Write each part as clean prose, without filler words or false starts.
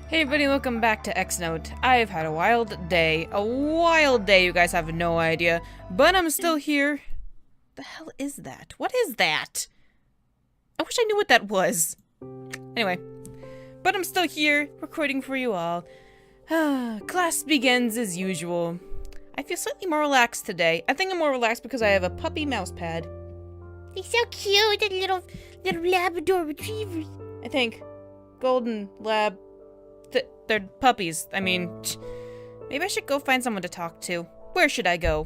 Hey everybody, welcome back to X-Note. I've had a wild day. You guys have no idea. But I'm still here. The hell is that? What is that? I wish I knew what that was. Anyway. But I'm still here, recording for you all. Class begins as usual. I feel slightly more relaxed today. I think I'm more relaxed because I have a puppy mouse pad. They're so cute, the little Labrador retrievers. I think. Golden lab. They're puppies. I mean, maybe I should go find someone to talk to. Where should I go?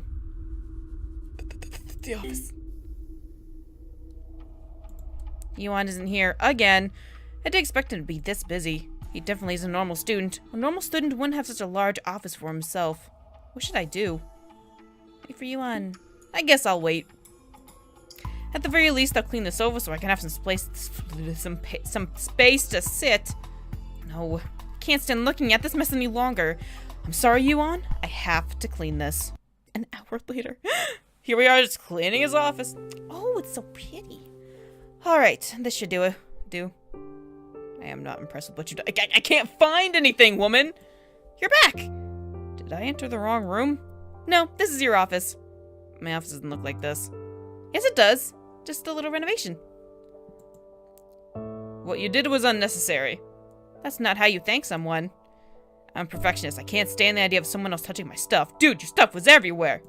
The office. Yuon isn't here again. I didn't expect him to be this busy. He definitely is a normal student. A normal student wouldn't have such a large office for himself. What should I do? Wait for Yuon. I guess I'll wait. At the very least, I'll clean the sofa so I can have some space to sit. No. Can't stand looking at this mess any longer. I'm sorry, Yuon. I have to clean this. An hour later. Here we are, just cleaning his office. Oh, it's so pretty. Alright, this should do. I am not impressed with what you do. I can't find anything, woman! You're back! Did I enter the wrong room? No, this is your office. My office doesn't look like this. Yes, it does. Just a little renovation. What you did was unnecessary. That's not how you thank someone. I'm a perfectionist. I can't stand the idea of someone else touching my stuff. Dude, your stuff was everywhere.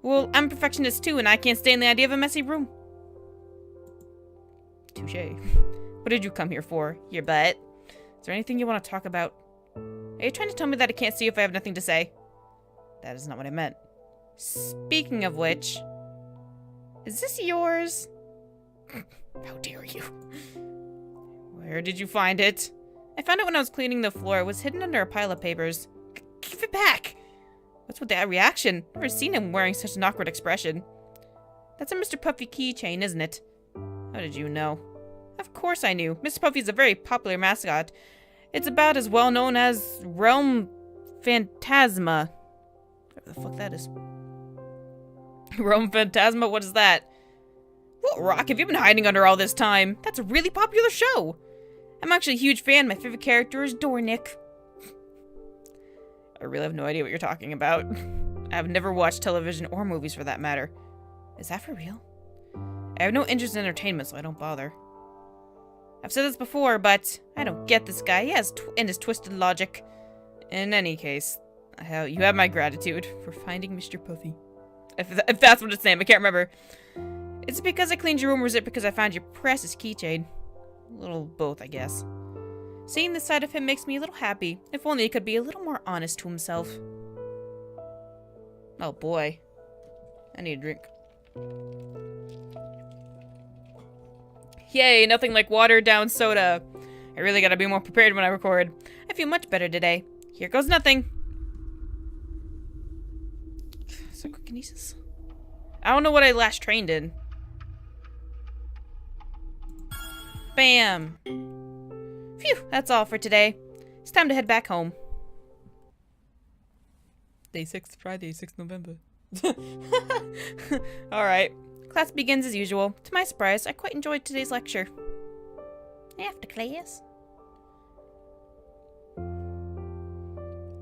Well, I'm a perfectionist too, and I can't stand the idea of a messy room. Touché. What did you come here for? Your butt? Is there anything you want to talk about? Are you trying to tell me that I can't see if I have nothing to say? That is not what I meant. Speaking of which, is this yours? How dare you? Where did you find it? I found it when I was cleaning the floor. It was hidden under a pile of papers. Give it back! What's with that reaction? I've never seen him wearing such an awkward expression. That's a Mr. Puffy keychain, isn't it? How did you know? Of course I knew. Mr. Puffy is a very popular mascot. It's about as well known as Realm Phantasma. Whatever the fuck that is. Realm Phantasma? What is that? What rock have you been hiding under all this time? That's a really popular show. I'm actually a huge fan. My favorite character is Dornick. I really have no idea what you're talking about. I've never watched television or movies for that matter. Is that for real? I have no interest in entertainment, so I don't bother. I've said this before, but I don't get this guy. He has his twisted logic. In any case, you have my gratitude for finding Mr. Puffy. If that's what it's saying, I can't remember. Is it because I cleaned your room, or is it because I found your precious keychain? A little both, I guess. Seeing this side of him makes me a little happy. If only he could be a little more honest to himself. Oh boy. I need a drink. Yay, nothing like watered down soda. I really gotta be more prepared when I record. I feel much better today. Here goes nothing. Psychokinesis? I don't know what I last trained in. Bam! Phew, that's all for today. It's time to head back home. Day 6, Friday, 6th November. Alright. Class begins as usual. To my surprise, I quite enjoyed today's lecture. After class.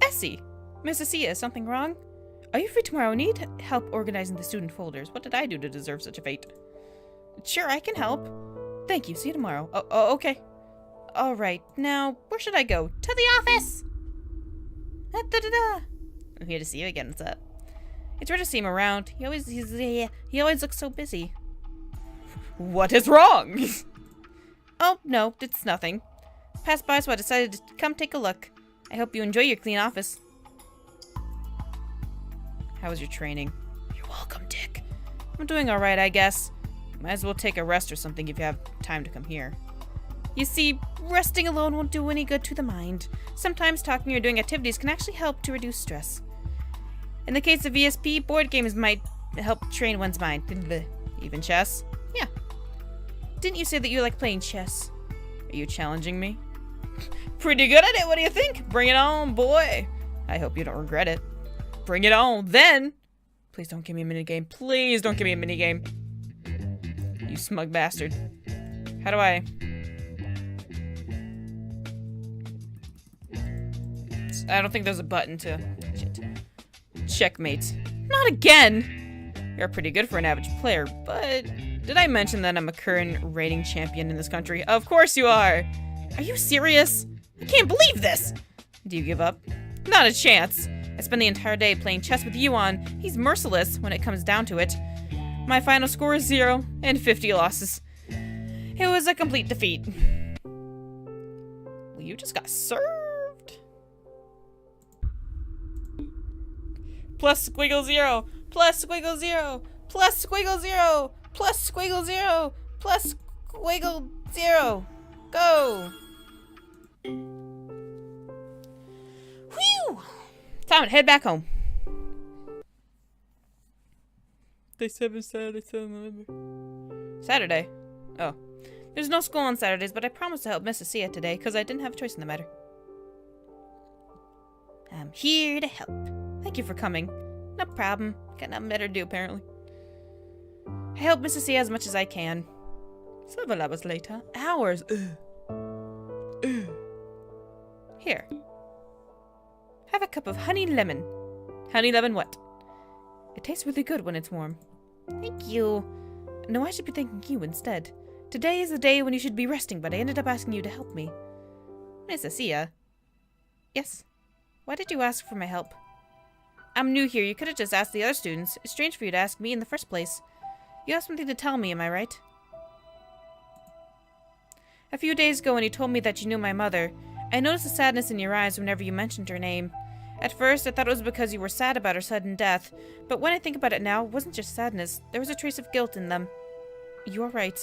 Essie! Miss Assia, is something wrong? Are you free tomorrow? I need help organizing the student folders. What did I do to deserve such a fate? Sure, I can help. Thank you. See you tomorrow. Oh, okay. Alright, now, where should I go? To the office! I'm here to see you again. What's up? It's rare to see him around. He always looks so busy. What is wrong? Oh, no, it's nothing. Passed by, so I decided to come take a look. I hope you enjoy your clean office. How was your training? You're welcome, Dick. I'm doing alright, I guess. Might as well take a rest or something if you have time to come here. You see, resting alone won't do any good to the mind. Sometimes talking or doing activities can actually help to reduce stress. In the case of ESP, board games might help train one's mind. Even chess? Yeah. Didn't you say that you like playing chess? Are you challenging me? Pretty good at it, what do you think? Bring it on, boy. I hope you don't regret it. Bring it on, then! Please don't give me a minigame. Please don't give me a minigame. You smug bastard. How do I... I don't think there's a button to... Shit. Checkmate. Not again! You're pretty good for an average player, but... Did I mention that I'm a current reigning champion in this country? Of course you are! Are you serious? I can't believe this! Do you give up? Not a chance. I spend the entire day playing chess with Yuon. He's merciless when it comes down to it. My final score is 0 and 50 losses. It was a complete defeat. Well, you just got served. Plus squiggle 0. Plus squiggle 0. Plus squiggle 0. Plus squiggle 0. Plus squiggle 0. Go. Whew. Time to head back home. Day 7, Saturday, 7 November. Saturday? Oh. There's no school on Saturdays, but I promised to help Miss Asia today, because I didn't have a choice in the matter. I'm here to help. Thank you for coming. No problem. Got nothing better to do, apparently. I help Miss Asia as much as I can. Several hours later. Hours. Here. Have a cup of honey lemon. Honey lemon what? It tastes really good when it's warm. Thank you. No, I should be thanking you instead. Today is the day when you should be resting, but I ended up asking you to help me. Miss Asia? Yes? Why did you ask for my help? I'm new here. You could have just asked the other students. It's strange for you to ask me in the first place. You have something to tell me, am I right? A few days ago when you told me that you knew my mother, I noticed the sadness in your eyes whenever you mentioned her name. At first, I thought it was because you were sad about her sudden death, but when I think about it now, it wasn't just sadness. There was a trace of guilt in them. You are right.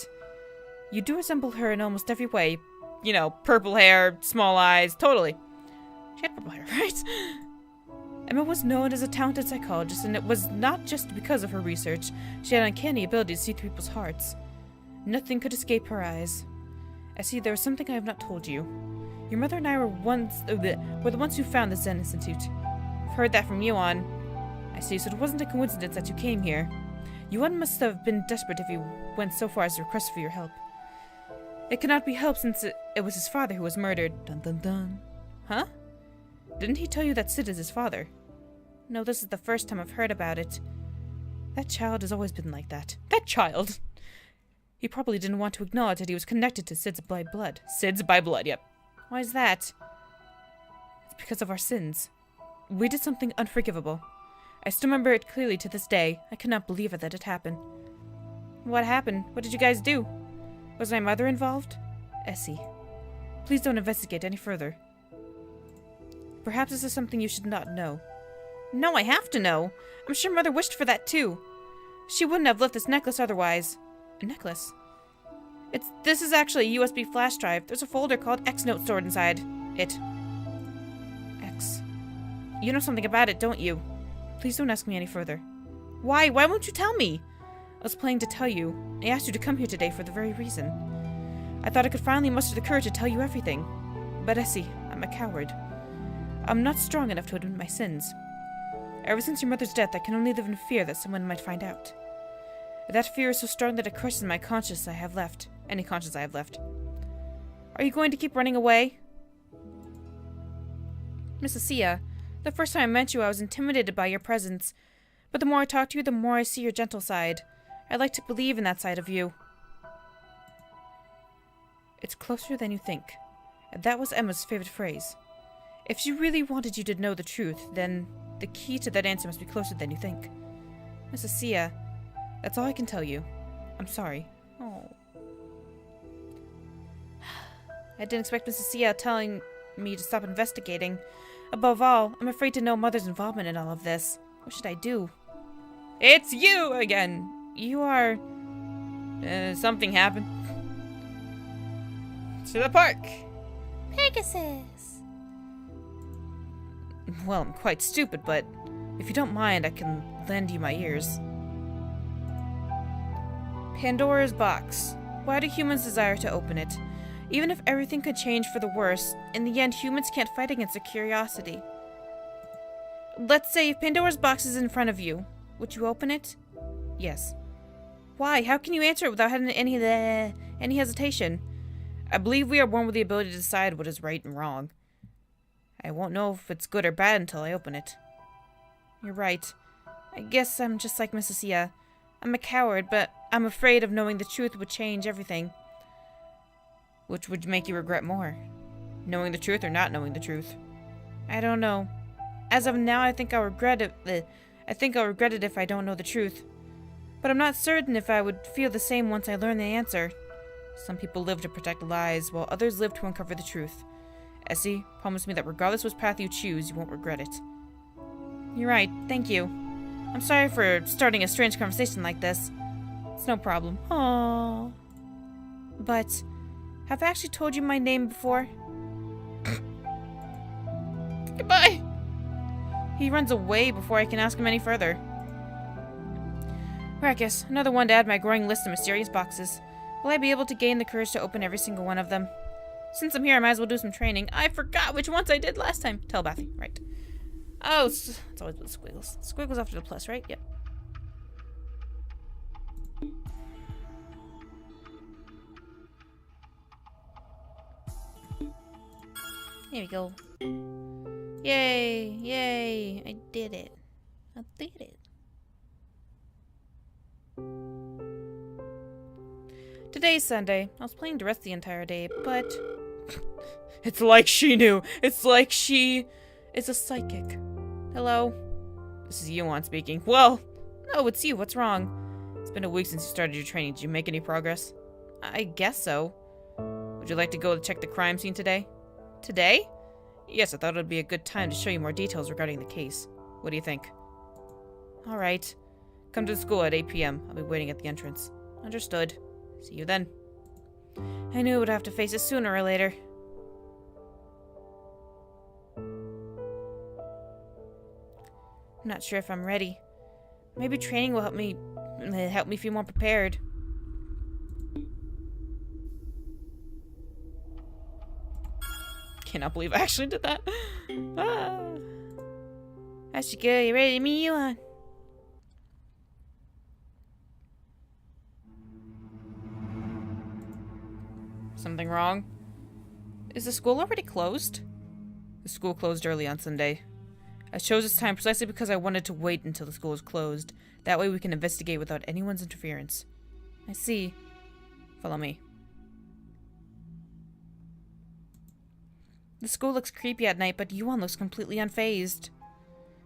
You do resemble her in almost every way. You know, purple hair, small eyes, totally. She had purple hair, right? Emma was known as a talented psychologist, and it was not just because of her research. She had an uncanny ability to see through people's hearts. Nothing could escape her eyes. I see there is something I have not told you. Your mother and I were the ones who found the Zen Institute. I've heard that from Yuon. I see, so it wasn't a coincidence that you came here. Yuon must have been desperate if he went so far as to request for your help. It cannot be helped since it was his father who was murdered. Dun dun dun. Huh? Didn't he tell you that Sid is his father? No, this is the first time I've heard about it. That child has always been like that. That child? He probably didn't want to acknowledge that he was connected to Sid's by blood. Sid's by blood, yep. Why is that? It's because of our sins. We did something unforgivable. I still remember it clearly to this day. I cannot believe it that it happened. What happened? What did you guys do? Was my mother involved? Essie, please don't investigate any further. Perhaps this is something you should not know. No, I have to know. I'm sure Mother wished for that too. She wouldn't have left this necklace otherwise. A necklace? This is actually a USB flash drive. There's a folder called X Note stored inside it. X. You know something about it, don't you? Please don't ask me any further. Why? Why won't you tell me? I was planning to tell you. I asked you to come here today for the very reason. I thought I could finally muster the courage to tell you everything. But Essie, I'm a coward. I'm not strong enough to admit my sins. Ever since your mother's death, I can only live in fear that someone might find out. That fear is so strong that it crushes my conscience I have left. Any conscience I have left. Are you going to keep running away? Miss Asia, the first time I met you, I was intimidated by your presence. But the more I talk to you, the more I see your gentle side. I like to believe in that side of you. It's closer than you think. That was Emma's favorite phrase. If she really wanted you to know the truth, then the key to that answer must be closer than you think. Miss Asia, that's all I can tell you. I'm sorry. Oh. I didn't expect Miss Asia telling me to stop investigating. Above all, I'm afraid to know Mother's involvement in all of this. What should I do? It's you again! You are... something happened. To the park! Pegasus. Well, I'm quite stupid, but if you don't mind, I can lend you my ears. Pandora's box. Why do humans desire to open it? Even if everything could change for the worse, in the end, humans can't fight against their curiosity. Let's say if Pandora's box is in front of you, would you open it? Yes. Why? How can you answer it without having any hesitation? I believe we are born with the ability to decide what is right and wrong. I won't know if it's good or bad until I open it. You're right. I guess I'm just like Mrs. Sia. I'm a coward, but I'm afraid of knowing the truth would change everything. Which would make you regret more? Knowing the truth or not knowing the truth? I don't know. As of now, I think I'll regret it. I'll regret it if I don't know the truth. But I'm not certain if I would feel the same once I learn the answer. Some people live to protect lies, while others live to uncover the truth. Essie, promise me that regardless which path you choose, you won't regret it. You're right, thank you. I'm sorry for starting a strange conversation like this. It's no problem. Aww. But, have I actually told you my name before? Goodbye! He runs away before I can ask him any further. Ruckus, another one to add my growing list of mysterious boxes. Will I be able to gain the courage to open every single one of them? Since I'm here, I might as well do some training. I forgot which ones I did last time. Telepathy, right. Oh, it's always with squiggles. Squiggles after the plus, right? Yep. Here we go. Yay! Yay! I did it. I did it. Today's Sunday. I was playing dress the entire day, but... It's like she knew. It's like she is a psychic. Hello? This is Yuon speaking. Well, no, it's you. What's wrong? It's been a week since you started your training. Did you make any progress? I guess so. Would you like to go check the crime scene today? Today? Yes, I thought it would be a good time to show you more details regarding the case. What do you think? Alright. Come to the school at 8 p.m. I'll be waiting at the entrance. Understood. See you then. I knew I would have to face it sooner or later. I'm not sure if I'm ready. Maybe training will help me feel more prepared. Cannot believe I actually did that. Ah. Ashika, you ready to meet Yuon? Something wrong? Is the school already closed? The school closed early on Sunday. I chose this time precisely because I wanted to wait until the school is closed. That way we can investigate without anyone's interference. I see. Follow me. The school looks creepy at night, but Yuon looks completely unfazed.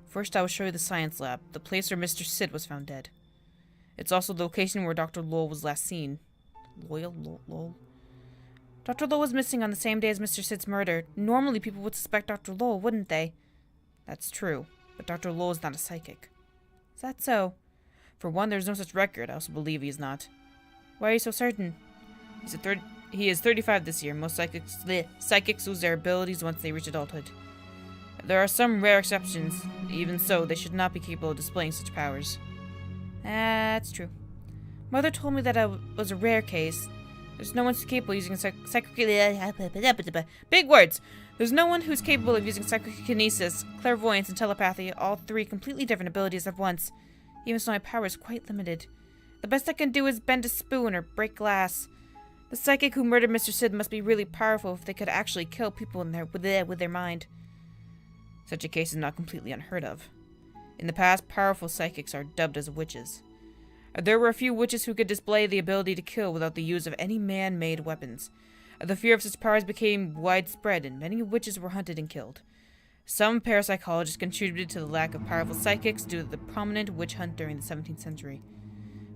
First, I will show you the science lab, the place where Mr. Sid was found dead. It's also the location where Dr. Lowell was last seen. Lowell? Dr. Lowell was missing on the same day as Mr. Sid's murder. Normally, people would suspect Dr. Lowell, wouldn't they? That's true, but Dr. Lowell is not a psychic. Is that so? For one, there's no such record. I also believe he is not. Why are you so certain? He is 35 this year. Most psychics lose their abilities once they reach adulthood. There are some rare exceptions. Even so, they should not be capable of displaying such powers. That's true. Mother told me that I was a rare case. There's no one who's capable of using big words! There's no one who's capable of using psychokinesis, clairvoyance, and telepathy, all three completely different abilities at once. Even so, my power is quite limited. The best I can do is bend a spoon or break glass. The psychic who murdered Mr. Sid must be really powerful if they could actually kill people with their mind. Such a case is not completely unheard of. In the past, powerful psychics are dubbed as witches. There were a few witches who could display the ability to kill without the use of any man-made weapons. The fear of such powers became widespread, and many witches were hunted and killed. Some parapsychologists contributed to the lack of powerful psychics due to the prominent witch hunt during the 17th century.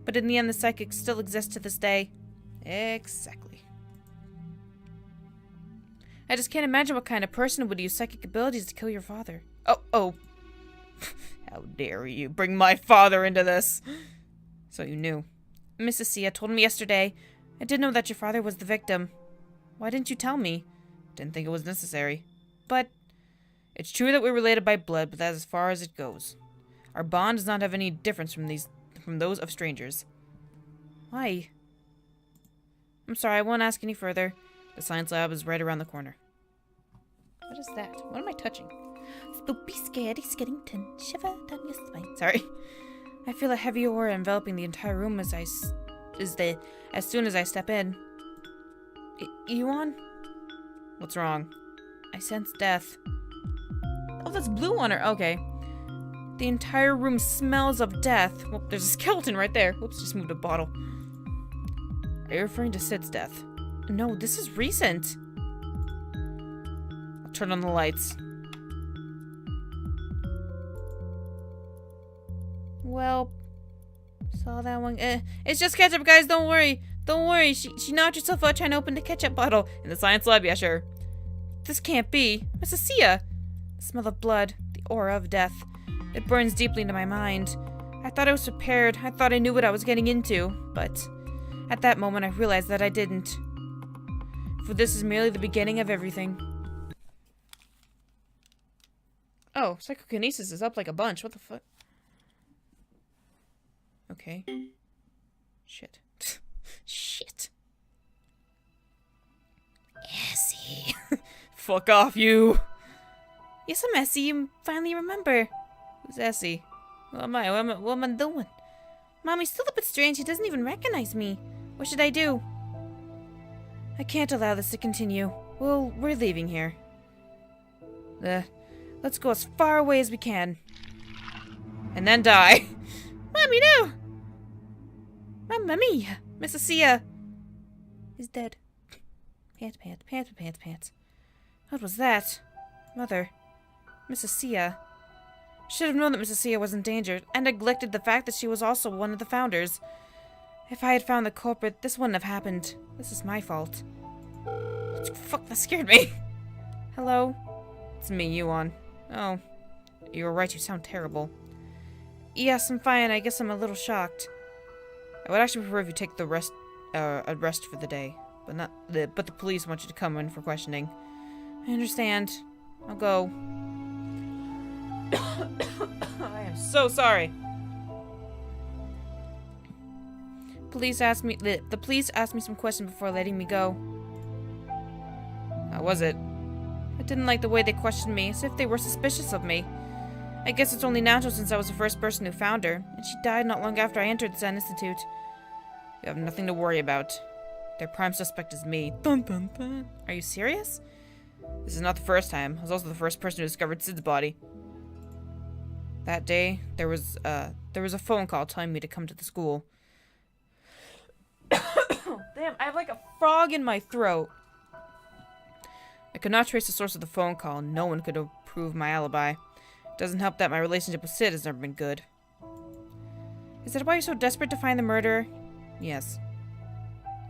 But in the end, the psychics still exist to this day. Exactly. I just can't imagine what kind of person would use psychic abilities to kill your father. Oh. How dare you bring my father into this? So you knew. Mrs. Sia told me yesterday. I didn't know that your father was the victim. Why didn't you tell me? Didn't think it was necessary. But it's true that we're related by blood, but that's as far as it goes. Our bond does not have any difference from those of strangers. Why? I'm sorry, I won't ask any further. The science lab is right around the corner. What is that? What am I touching? Spoopy, scary, skellington, shiver down your spine. Sorry. I feel a heavy aura enveloping the entire room as soon as I step in. Yuon? What's wrong? I sense death. Oh, that's blue on her. Okay. The entire room smells of death. Well, there's a skeleton right there. Whoops, just moved a bottle. Are you referring to Sid's death? No, this is recent. I'll turn on the lights. Well, saw that one. It's just ketchup, guys. Don't worry. Don't worry. She knocked herself out trying to open the ketchup bottle in the science lab. Yeah, sure. This can't be. Mrs. Sia. The smell of blood. The aura of death. It burns deeply into my mind. I thought I was prepared. I thought I knew what I was getting into. But at that moment, I realized that I didn't. For this is merely the beginning of everything. Oh, psychokinesis is up like a bunch. What the fuck? Okay. Shit. Shit. Essie. Fuck off, you. Yes, I'm Essie. You finally remember. Who's Essie? What am I? What am I doing? Mommy's still a bit strange. He doesn't even recognize me. What should I do? I can't allow this to continue. Well, we're leaving here. Let's go as far away as we can. And then die. Mommy, no! Mamma mia! Mrs. Sia is dead. Pants, pants, pants, pants, pants. What was that? Mother. Mrs. Sia. Should have known that Mrs. Sia was endangered, and neglected the fact that she was also one of the founders. If I had found the culprit, this wouldn't have happened. This is my fault. Fuck, that scared me. Hello? It's me, Yuon. Oh. You were right, you sound terrible. Yes, I'm fine. I guess I'm a little shocked. I would actually prefer if you take a rest for the day. But the police want you to come in for questioning. I understand. I'll go. I am so sorry. The police asked me some questions before letting me go. How was it? I didn't like the way they questioned me, as if they were suspicious of me. I guess it's only natural since I was the first person who found her, and she died not long after I entered the Zen Institute. You have nothing to worry about. Their prime suspect is me. Dun dun dun. Are you serious? This is not the first time. I was also the first person who discovered Sid's body. That day, there was a phone call telling me to come to the school. Damn, I have like a frog in my throat. I could not trace the source of the phone call, and no one could prove my alibi. It doesn't help that my relationship with Sid has never been good. Is that why you're so desperate to find the murderer? Yes.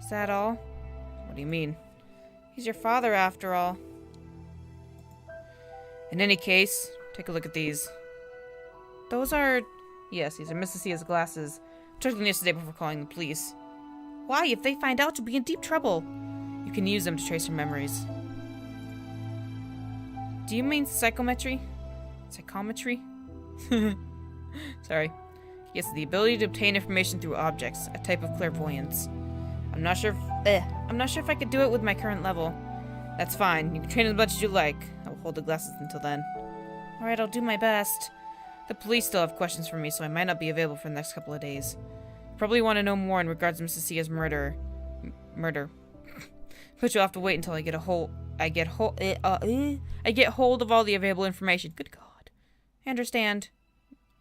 Is that all? What do you mean? He's your father, after all. In any case, take a look at these. Those are... Yes, these are Mrs. Sia's glasses. I took them yesterday before calling the police. Why? If they find out, you'll be in deep trouble. You can use them to trace your memories. Do you mean psychometry? Psychometry? Sorry. Yes, the ability to obtain information through objects, a type of clairvoyance. I'm not sure if I could do it with my current level. That's fine. You can train as much as you like. I'll hold the glasses until then. Alright, I'll do my best. The police still have questions for me, so I might not be available for the next couple of days. Probably want to know more in regards to Mrs. Sia's murder. But you'll have to wait until I get hold of all the available information. Good God. I understand.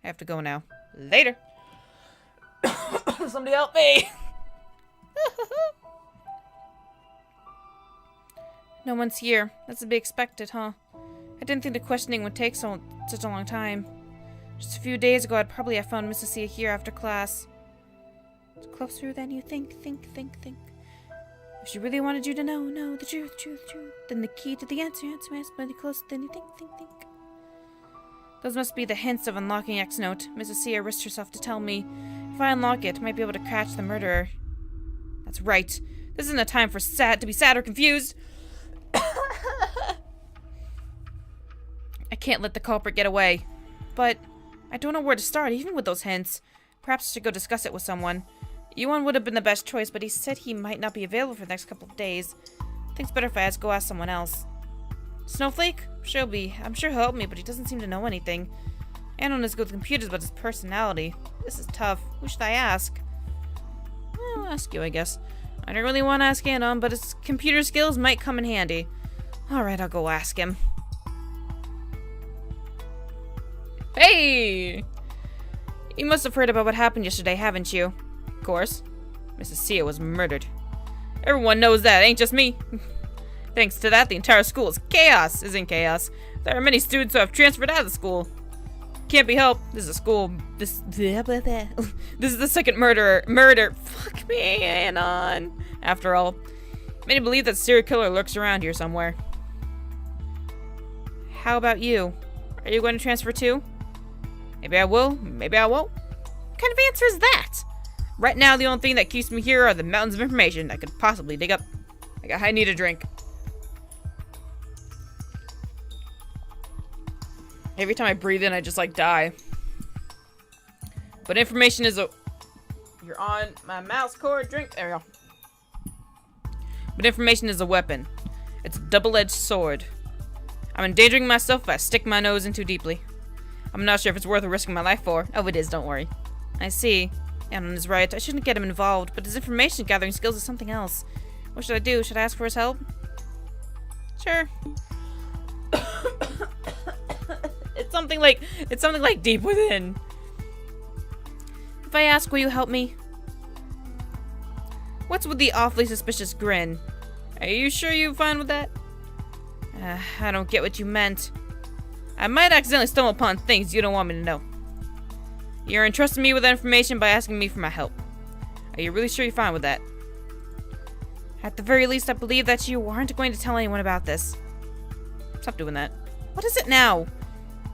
I have to go now. Later. Somebody help me. No one's here. That's to be expected, huh? I didn't think the questioning would take such a long time. Just a few days ago, I'd probably have found Mrs. Sia here after class. It's closer than you think. If she really wanted you to know the truth, then the key to the answer is plenty closer than you think. Those must be the hints of unlocking X Note. Mrs. Sia risked herself to tell me. If I unlock it, I might be able to catch the murderer. That's right. This isn't a time to be sad or confused. I can't let the culprit get away. But I don't know where to start, even with those hints. Perhaps I should go discuss it with someone. Yuon would have been the best choice, but he said he might not be available for the next couple of days. I think it's better if I go ask someone else. Snowflake? I'm sure he'll help me, but he doesn't seem to know anything. Anon is good with computers, but his personality. This is tough. Who should I ask? I'll ask you, I guess. I don't really want to ask Anon, but his computer skills might come in handy. Alright, I'll go ask him. Hey! You must have heard about what happened yesterday, haven't you? Of course. Mrs. Sia was murdered. Everyone knows that, ain't just me. Thanks to that, the entire school is chaos. Is in chaos. There are many students who have transferred out of the school. Can't be helped. This is a school. This is the second murder. Fuck me, Anon. After all, many believe that serial killer lurks around here somewhere. How about you? Are you going to transfer too? Maybe I will, maybe I won't. What kind of answer is that? Right now, the only thing that keeps me here are the mountains of information I could possibly dig up. I need a drink. Every time I breathe in, I just, like, die. But information is a... You're on my mouse cord. Drink. There we go. But information is a weapon. It's a double-edged sword. I'm endangering myself if I stick my nose in too deeply. I'm not sure if it's worth risking my life for. Oh, it is, don't worry. I see. Anon is right. I shouldn't get him involved, but his information gathering skills is something else. What should I do? Should I ask for his help? Sure. It's something like deep within. If I ask, will you help me? What's with the awfully suspicious grin? Are you sure you're fine with that? I don't get what you meant. I might accidentally stumble upon things you don't want me to know. You're entrusting me with that information by asking me for my help. Are you really sure you're fine with that? At the very least, I believe that you aren't going to tell anyone about this. Stop doing that. What is it now?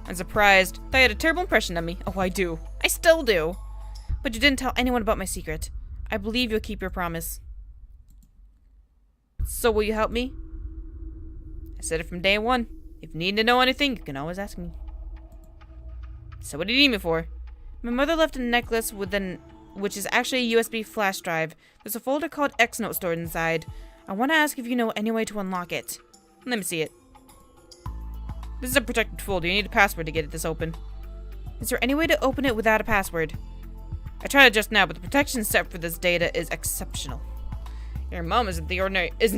I'm surprised. Thought you had a terrible impression of me. Oh, I do. I still do. But you didn't tell anyone about my secret. I believe you'll keep your promise. So will you help me? I said it from day one. If you need to know anything, you can always ask me. So what do you need me for? My mother left a necklace which is actually a USB flash drive. There's a folder called X-Note stored inside. I want to ask if you know any way to unlock it. Let me see it. This is a protected folder. You need a password to get this open. Is there any way to open it without a password? I tried it just now, but the protection set for this data is exceptional. Your mom isn't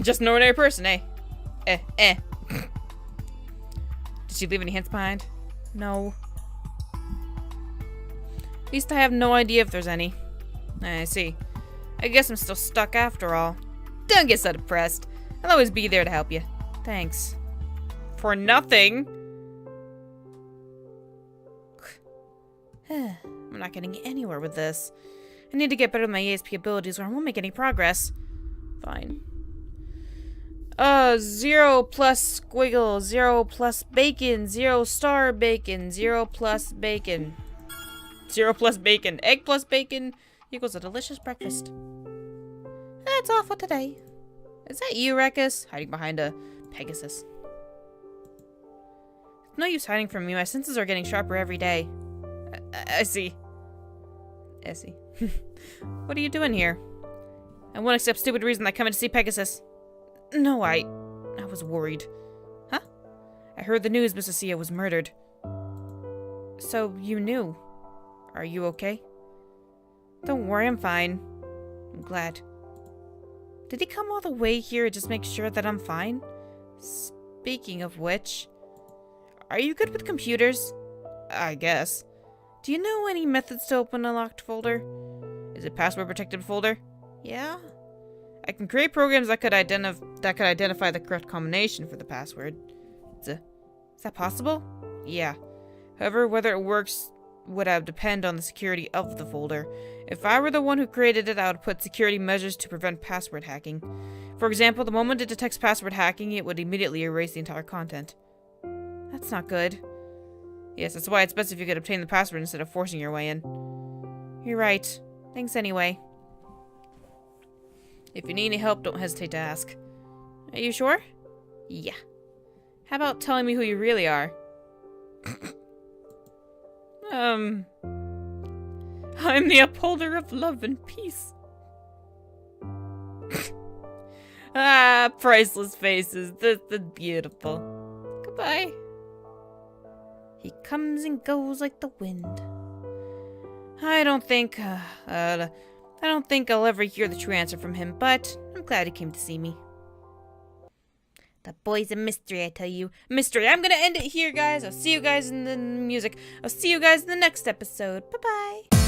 just an ordinary person, eh? Did she leave any hints behind? No. At least I have no idea if there's any. I see. I guess I'm still stuck after all. Don't get so depressed. I'll always be there to help you. Thanks. For nothing? I'm not getting anywhere with this. I need to get better with my ESP abilities or I won't make any progress. Fine. 0 plus squiggle, 0 plus bacon, 0 star bacon, 0 plus bacon. 0 plus bacon, egg plus bacon equals a delicious breakfast. That's all for today. Is that you, Rekkus? Hiding behind a Pegasus. No use hiding from you. My senses are getting sharper every day. I see. I see. What are you doing here? I won't accept stupid reason I come in to see Pegasus. No, I was worried. Huh? I heard the news Mrs. Sia was murdered. So, you knew. Are you okay? Don't worry, I'm fine. I'm glad. Did he come all the way here to just make sure that I'm fine? Speaking of which... Are you good with computers? I guess. Do you know any methods to open a locked folder? Is it password protected folder? Yeah? I can create programs that could identify the correct combination for the password. Is that possible? Yeah. However, whether it works would depend on the security of the folder. If I were the one who created it, I would put security measures to prevent password hacking. For example, the moment it detects password hacking, it would immediately erase the entire content. That's not good. Yes, that's why it's best if you could obtain the password instead of forcing your way in. You're right. Thanks anyway. If you need any help, don't hesitate to ask. Are you sure? Yeah. How about telling me who you really are? I'm the upholder of love and peace. Priceless faces. That's beautiful. Goodbye. He comes and goes like the wind. I don't think I'll ever hear the true answer from him, but I'm glad he came to see me. That boy's a mystery, I tell you. Mystery. I'm gonna end it here, guys. I'll see you guys in the music. I'll see you guys in the next episode. Bye-bye.